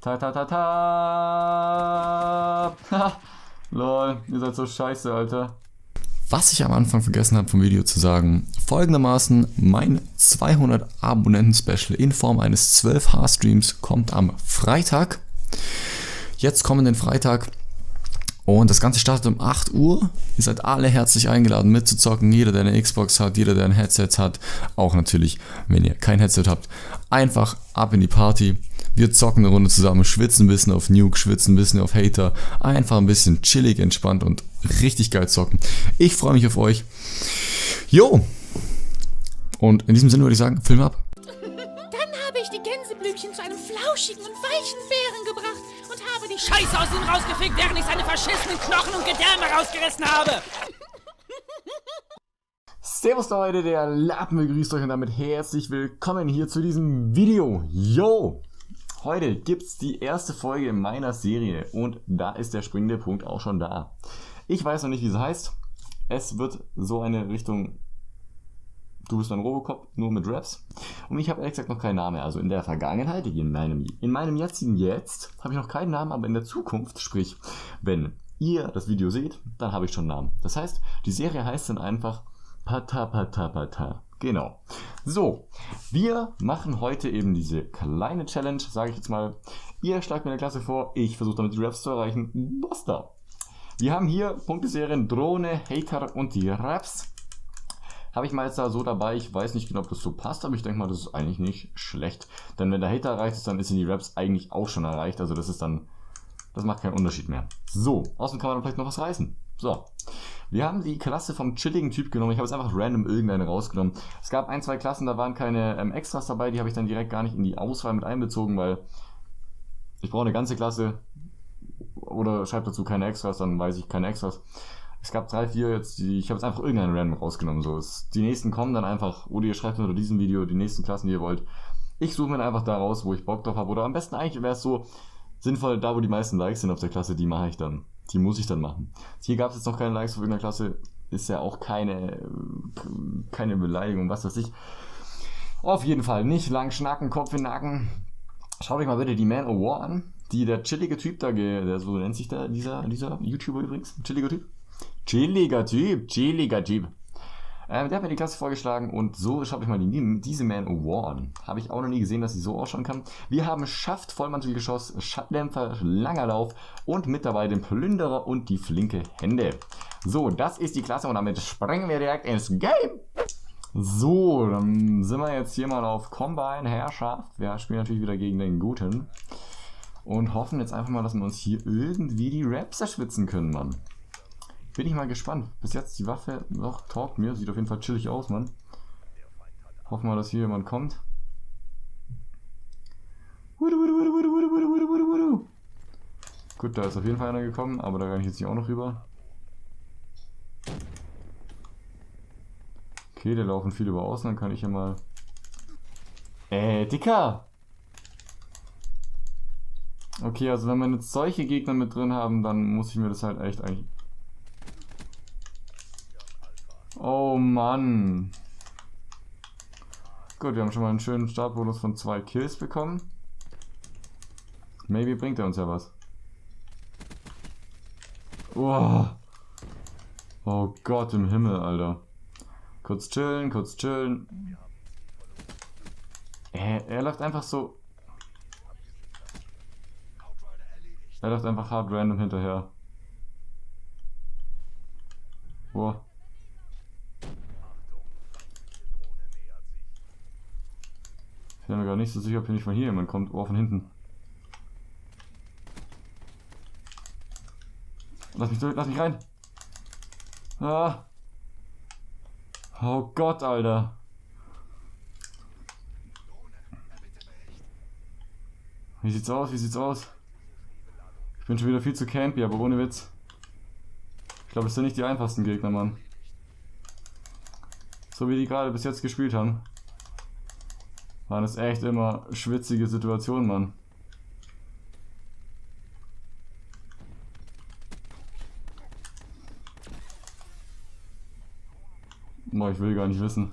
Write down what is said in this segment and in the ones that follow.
Ta ta ta ta. Ha. Lol, ihr seid so scheiße, Alter. Was ich am Anfang vergessen habe vom Video zu sagen, folgendermaßen, mein 200 Abonnenten-Special in Form eines 12H-Streams kommt am Freitag. Jetzt kommenden Freitag. Und das Ganze startet um 8 Uhr. Ihr seid alle herzlich eingeladen mitzuzocken. Jeder, der eine Xbox hat, jeder, der ein Headset hat. Auch natürlich, wenn ihr kein Headset habt. Einfach ab in die Party. Wir zocken eine Runde zusammen, schwitzen ein bisschen auf Nuke, schwitzen ein bisschen auf Hater. Einfach ein bisschen chillig, entspannt und richtig geil zocken. Ich freue mich auf euch. Jo! Und in diesem Sinne würde ich sagen, Film ab. Dann habe ich die Gänseblümchen zu einem flauschigen und weichen Bären gebracht und habe die Scheiße aus ihm rausgefickt, während ich seine verschissenen Knochen und Gedärme rausgerissen habe. Servus Leute, der Lappen begrüßt euch und damit herzlich willkommen hier zu diesem Video. Yo! Heute gibt's die erste Folge meiner Serie und da ist der springende Punkt auch schon da. Ich weiß noch nicht, wie es heißt. Es wird so eine Richtung Du bist ein Robocop, nur mit Raps. Und ich habe ehrlich gesagt noch keinen Namen. Also in der Vergangenheit, in meinem jetzigen Jetzt, habe ich noch keinen Namen, aber in der Zukunft, sprich, wenn ihr das Video seht, dann habe ich schon einen Namen. Das heißt, die Serie heißt dann einfach Pata Pata Pata. Genau. So, wir machen heute eben diese kleine Challenge, sage ich jetzt mal. Ihr schlagt mir eine Klasse vor, ich versuche damit die Raps zu erreichen. Basta. Wir haben hier Punkteserien Drohne, Hater und die Raps. Habe ich mal jetzt da so dabei, ich weiß nicht genau, ob das so passt, aber ich denke mal, das ist eigentlich nicht schlecht. Denn wenn der Hater erreicht ist, dann ist in die Raps eigentlich auch schon erreicht. Also das macht keinen Unterschied mehr. So, außerdem kann man vielleicht noch was reißen. So, wir haben die Klasse vom chilligen Typ genommen. Ich habe jetzt einfach random irgendeine rausgenommen. Es gab 1, 2 Klassen, da waren keine Extras dabei. Die habe ich dann direkt gar nicht in die Auswahl mit einbezogen, weil ich brauche eine ganze Klasse. Oder schreibt dazu keine Extras, dann weiß ich keine Extras. Es gab 3, 4 jetzt, ich habe jetzt einfach irgendeinen random rausgenommen. So, die nächsten kommen dann einfach, oder ihr schreibt unter diesem Video die nächsten Klassen, die ihr wollt. Ich suche mir dann einfach da raus, wo ich Bock drauf habe. Oder am besten eigentlich wäre es so sinnvoll, da wo die meisten Likes sind auf der Klasse, die mache ich dann. Die muss ich dann machen. Hier gab es jetzt noch keine Likes auf irgendeiner Klasse. Ist ja auch keine Beleidigung, was weiß ich. Auf jeden Fall nicht lang schnacken, Kopf in den Nacken. Schaut euch mal bitte die Man of War an. Der chillige Typ da, der so nennt sich da, dieser YouTuber übrigens. Chilliger Typ. Der hat mir die Klasse vorgeschlagen und so schaut euch mal diese Man of War an. Habe ich auch noch nie gesehen, dass sie so ausschauen kann. Wir haben Schaft, Vollmantelgeschoss, Schattenlämpfer, langer Lauf und mit dabei den Plünderer und die flinke Hände. So, das ist die Klasse und damit springen wir direkt ins Game. So, dann sind wir jetzt hier mal auf Combine Herrschaft. Wir spielen natürlich wieder gegen den Guten. Und hoffen jetzt einfach mal, dass wir uns hier irgendwie die Raps erschwitzen können, Mann. Bin ich mal gespannt. Bis jetzt die Waffe noch taugt mir. Sieht auf jeden Fall chillig aus, Mann. Hoffen wir, dass hier jemand kommt. Gut, da ist auf jeden Fall einer gekommen, aber da renne ich jetzt hier auch noch rüber. Okay, da laufen viele über außen, dann kann ich ja mal... Dicker! Okay, also wenn wir jetzt solche Gegner mit drin haben, dann muss ich mir das halt echt eigentlich... Oh Mann. Gut, wir haben schon mal einen schönen Startbonus von 2 Kills bekommen. Maybe bringt er uns ja was. Oh. Oh Gott im Himmel, Alter. Kurz chillen, kurz chillen. Er läuft einfach so... Er läuft einfach hart random hinterher. Boah. Ich bin mir gar nicht so sicher, ob hier nicht von hier jemand kommt. Oh, von hinten. Lass mich durch, lass mich rein. Ah. Oh Gott, Alter. Wie sieht's aus? Wie sieht's aus? Ich bin schon wieder viel zu campy, aber ohne Witz. Ich glaube, das sind nicht die einfachsten Gegner, Mann. So wie die gerade bis jetzt gespielt haben. Waren es echt immer schwitzige Situationen, Mann. Boah, ich will gar nicht wissen.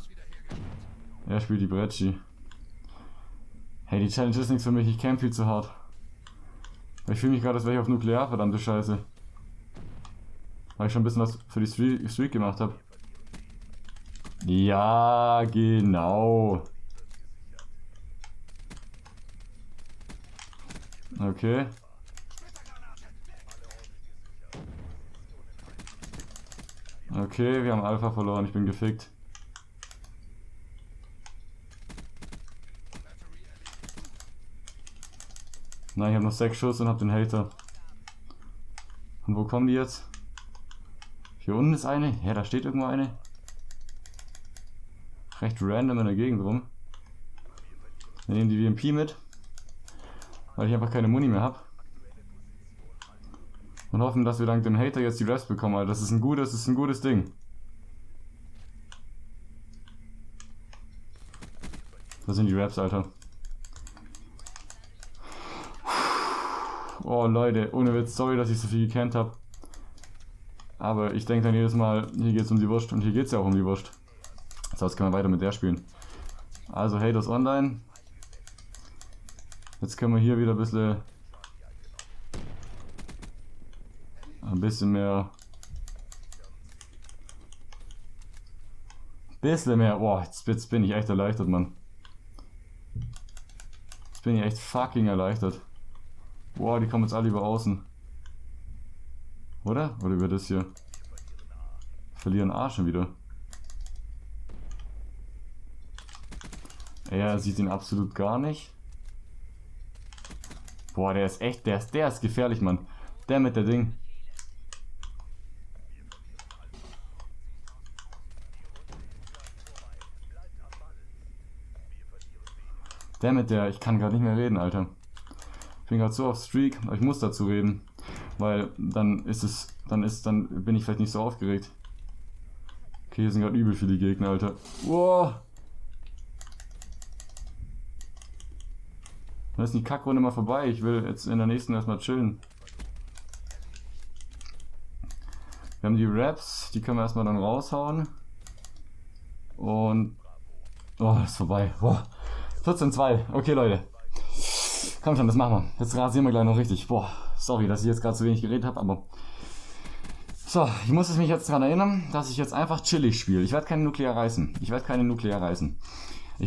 Er spielt die Brecci. Hey, die Challenge ist nichts für mich, ich camp viel zu hart. Ich fühle mich gerade, als wäre ich auf Nuklear, verdammte Scheiße. Weil ich schon ein bisschen was für die Streak gemacht habe. Ja, genau. Okay. Okay, wir haben Alpha verloren, ich bin gefickt. Nein, ich habe noch 6 Schuss und habe den Hater. Und wo kommen die jetzt? Hier unten ist eine. Ja, da steht irgendwo eine. Recht random in der Gegend rum. Wir nehmen die VMP mit. Weil ich einfach keine Muni mehr habe. Und hoffen, dass wir dank dem Hater jetzt die Reps bekommen. Alter. Das ist ein gutes Ding. Das sind die Reps, Alter. Oh Leute, ohne Witz, sorry, dass ich so viel gekannt habe. Aber ich denke dann jedes Mal, hier geht es um die Wurst und hier geht es ja auch um die Wurst. So, jetzt können wir weiter mit der spielen. Also Haters online. Jetzt können wir hier wieder ein bisschen mehr. Boah, jetzt bin ich echt erleichtert, Mann. Jetzt bin ich echt fucking erleichtert. Boah, die kommen jetzt alle über außen. Oder? Oder über das hier? Verlieren A schon wieder. Er sieht ihn absolut gar nicht. Boah, der ist echt, der ist gefährlich, Mann. Der mit der Ding. Der mit der, ich kann gerade nicht mehr reden, Alter. Ich bin gerade so auf Streak, aber ich muss dazu reden. Weil dann bin ich vielleicht nicht so aufgeregt. Okay, hier sind gerade übel viele Gegner, Alter. Wow. Dann ist die Kackrunde mal vorbei. Ich will jetzt in der nächsten erstmal chillen. Wir haben die Raps, die können wir erstmal dann raushauen. Und... Oh, ist vorbei. Boah. 14-2. Okay, Leute. Komm schon, das machen wir. Jetzt rasieren wir gleich noch richtig. Boah, sorry, dass ich jetzt gerade zu wenig geredet habe, aber... So, ich muss mich jetzt daran erinnern, dass ich jetzt einfach chillig spiele. Ich werde keine Nuklear reißen. Ich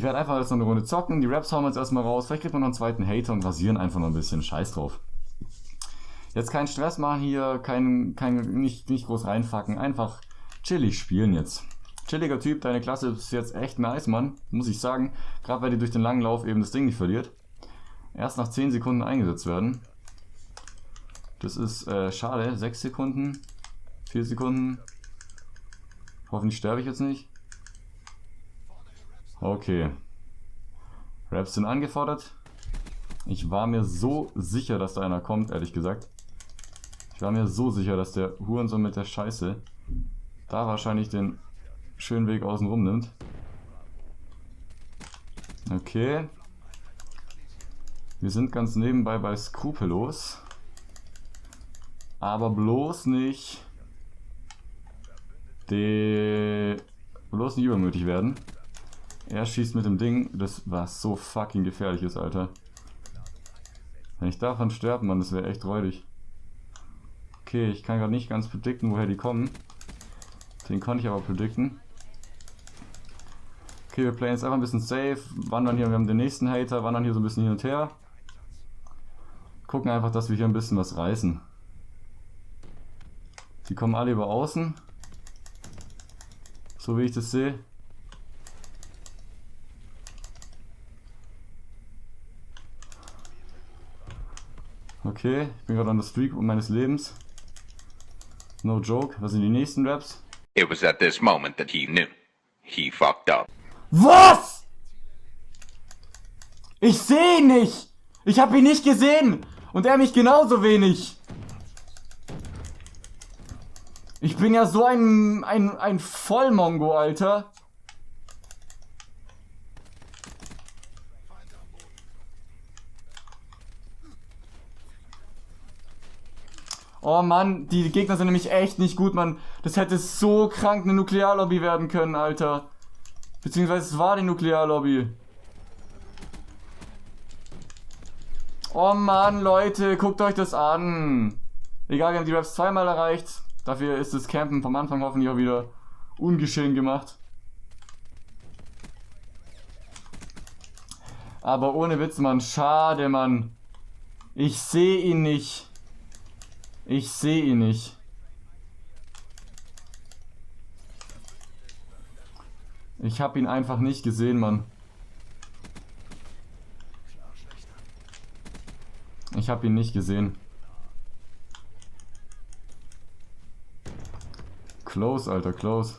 werde einfach jetzt noch eine Runde zocken. Die Raps hauen wir jetzt erstmal raus. Vielleicht kriegt man noch einen zweiten Hater und rasieren einfach noch ein bisschen. Scheiß drauf. Jetzt keinen Stress machen hier, nicht groß reinfucken. Einfach chillig spielen jetzt. Chilliger Typ, deine Klasse ist jetzt echt nice, Mann. Muss ich sagen. Gerade weil die durch den langen Lauf eben das Ding nicht verliert. Erst nach 10 Sekunden eingesetzt werden. Das ist schade. 6 Sekunden. 4 Sekunden. Hoffentlich sterbe ich jetzt nicht. Okay. Raps sind angefordert. Ich war mir so sicher, dass da einer kommt, ehrlich gesagt. Ich war mir so sicher, dass der Hurensohn mit der Scheiße da wahrscheinlich den schönen Weg außen rum nimmt. Okay. Wir sind ganz nebenbei bei Skrupellos. Aber bloß nicht übermütig werden. Er schießt mit dem Ding, das was so fucking gefährlich ist, Alter. Wenn ich davon sterbe, Mann, das wäre echt räudig. Okay, ich kann gerade nicht ganz predikten, woher die kommen. Den konnte ich aber predikten. Okay, wir playen jetzt einfach ein bisschen safe, wandern hier, wir haben den nächsten Hater, wandern hier so ein bisschen hin und her. Gucken einfach, dass wir hier ein bisschen was reißen. Die kommen alle über außen. So wie ich das sehe. Okay, ich bin gerade an der Streak meines Lebens. No joke, was sind die nächsten Raps? It was at this moment that he knew. He fucked up. Was? Ich sehe ihn nicht! Ich habe ihn nicht gesehen! Und er mich genauso wenig! Ich bin ja so ein Vollmongo, Alter. Oh Mann, die Gegner sind nämlich echt nicht gut, Mann. Das hätte so krank eine Nuklearlobby werden können, Alter. Beziehungsweise es war die Nuklearlobby. Oh Mann, Leute, guckt euch das an. Egal, wir haben die Raps zweimal erreicht. Dafür ist das Campen vom Anfang hoffentlich auch wieder ungeschehen gemacht. Aber ohne Witz, Mann, schade, Mann. Ich sehe ihn nicht. Ich sehe ihn nicht. Ich habe ihn einfach nicht gesehen, Mann. Ich habe ihn nicht gesehen. Close, Alter, close.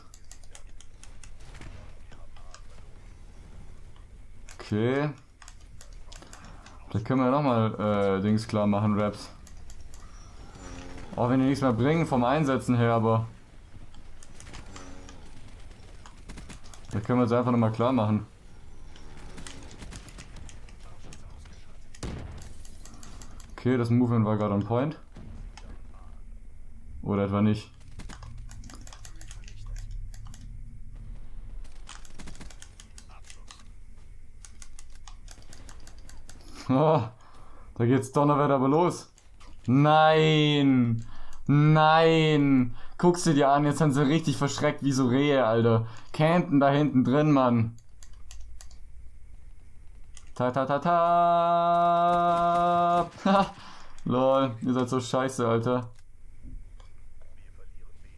Okay. Da können wir nochmal Dings klar machen, Raps. Auch wenn die nichts mehr bringen vom Einsetzen her, aber... Da können wir es einfach nochmal klar machen. Okay, das Movement war gerade on point. Oder etwa nicht. Oh, da geht's Donnerwetter aber los. Nein! Nein! Guckst du dir an, jetzt sind sie richtig verschreckt wie so Rehe, Alter. Campen da hinten drin, Mann. Ta ta ta ta. Ha. Lol, ihr seid so scheiße, Alter.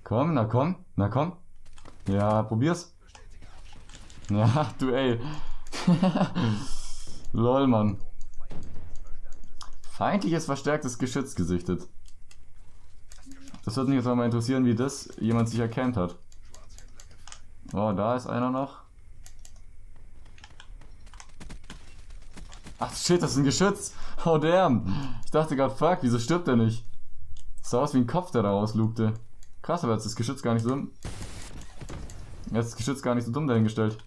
Komm, na komm, na komm. Ja, probier's. Ja, du ey. Lol, Mann. Feindliches verstärktes Geschütz gesichtet. Das würde mich jetzt mal interessieren, wie das jemand sich erkannt hat. Oh, da ist einer noch. Ach shit, das ist ein Geschütz. Oh damn. Ich dachte gerade, fuck, wieso stirbt er nicht? Das sah aus wie ein Kopf, der da rauslugte. Krass, aber jetzt ist das Geschütz gar nicht so dumm. Jetzt ist das Geschütz gar nicht so dumm dahingestellt.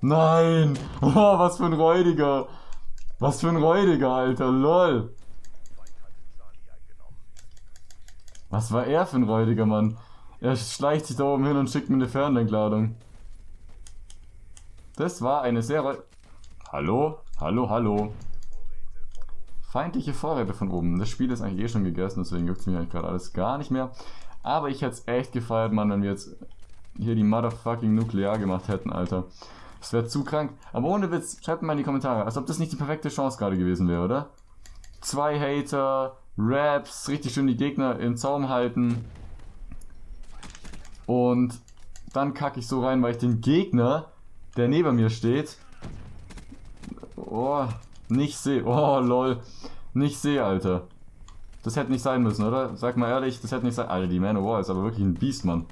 Nein! Oh, was für ein Räudiger! Was für ein Räudiger, Alter, lol! Was war er für ein Räudiger, Mann? Er schleicht sich da oben hin und schickt mir eine Fernentladung. Das war eine sehr Hallo? Hallo, hallo. Feindliche Vorräte von oben. Das Spiel ist eigentlich eh schon gegessen, deswegen juckt es mich eigentlich gerade alles gar nicht mehr. Aber ich hätte es echt gefeiert, Mann, wenn wir jetzt hier die Motherfucking Nuklear gemacht hätten, Alter. Das wäre zu krank. Aber ohne Witz, schreibt mal in die Kommentare, als ob das nicht die perfekte Chance gerade gewesen wäre, oder? 2 Hater, Raps, richtig schön die Gegner im Zaum halten. Und dann kacke ich so rein, weil ich den Gegner, der neben mir steht, nicht sehe. Oh, lol. Nicht sehe, Alter. Das hätte nicht sein müssen, oder? Sag mal ehrlich, das hätte nicht sein... Alter, die Man of War ist aber wirklich ein Biest, Mann.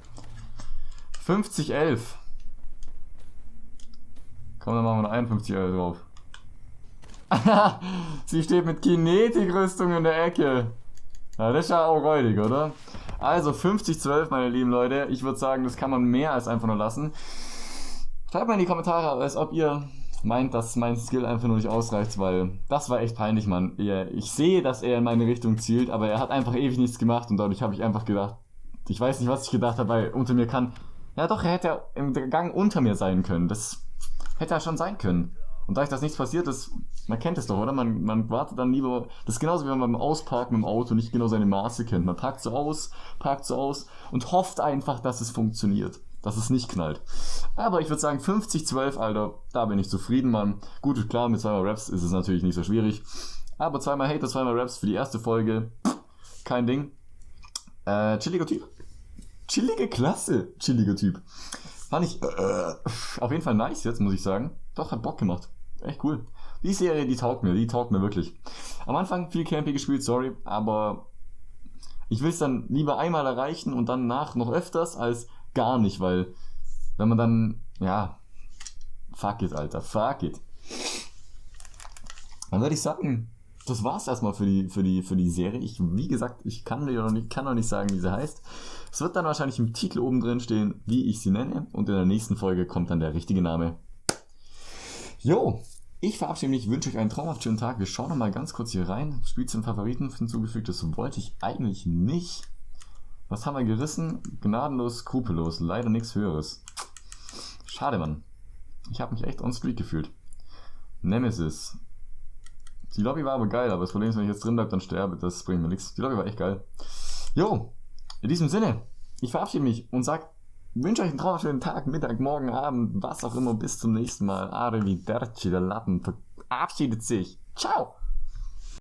50-11. Komm, dann machen wir noch 51-11 drauf. Sie steht mit Kinetikrüstung in der Ecke. Ja, das ist ja auch räudig, oder? Also 50-12, meine lieben Leute. Ich würde sagen, das kann man mehr als einfach nur lassen. Schreibt mal in die Kommentare, als ob ihr meint, dass mein Skill einfach nur nicht ausreicht, weil das war echt peinlich, Mann. Ich sehe, dass er in meine Richtung zielt, aber er hat einfach ewig nichts gemacht und dadurch habe ich einfach gedacht, ich weiß nicht, was ich gedacht habe, weil unter mir kann... Ja doch, er hätte im Gang unter mir sein können. Das hätte er schon sein können. Und da das nichts passiert ist, man kennt es doch, oder? Man wartet dann lieber... Das ist genauso wie wenn man beim Ausparken mit dem Auto nicht genau seine Maße kennt. Man parkt so aus und hofft einfach, dass es funktioniert. Dass es nicht knallt. Aber ich würde sagen 50-12, Alter, da bin ich zufrieden, Mann. Gut, klar, mit 2 Raps ist es natürlich nicht so schwierig. Aber 2 Hater, 2 Raps für die erste Folge. Kein Ding. Chilliger Typ. Chillige Klasse. Chilliger Typ. Fand ich auf jeden Fall nice jetzt, muss ich sagen. Doch, hat Bock gemacht. Echt cool. Die Serie, die taugt mir wirklich. Am Anfang viel Campy gespielt, sorry, aber ich will es dann lieber einmal erreichen und danach noch öfters als gar nicht, weil wenn man dann, ja, fuck it, Alter, fuck it. Dann würde ich sagen, das war's erstmal für die Serie. Wie gesagt, ich kann noch nicht sagen, wie sie heißt. Es wird dann wahrscheinlich im Titel oben drin stehen, wie ich sie nenne, und in der nächsten Folge kommt dann der richtige Name. Jo, ich verabschiede mich, wünsche euch einen traumhaft schönen Tag. Wir schauen noch mal ganz kurz hier rein. Spiel zum Favoriten hinzugefügt, das wollte ich eigentlich nicht. Was haben wir gerissen? Gnadenlos, skrupellos. Leider nichts Höheres. Schade, Mann. Ich habe mich echt on streak gefühlt. Nemesis. Die Lobby war aber geil, aber das Problem ist, wenn ich jetzt drin bleibe, dann sterbe. Das bringt mir nichts. Die Lobby war echt geil. Jo, in diesem Sinne, ich verabschiede mich und wünsche euch einen traumschönen Tag, Mittag, Morgen, Abend, was auch immer. Bis zum nächsten Mal. Arrivederci, der Lappen verabschiedet sich. Ciao!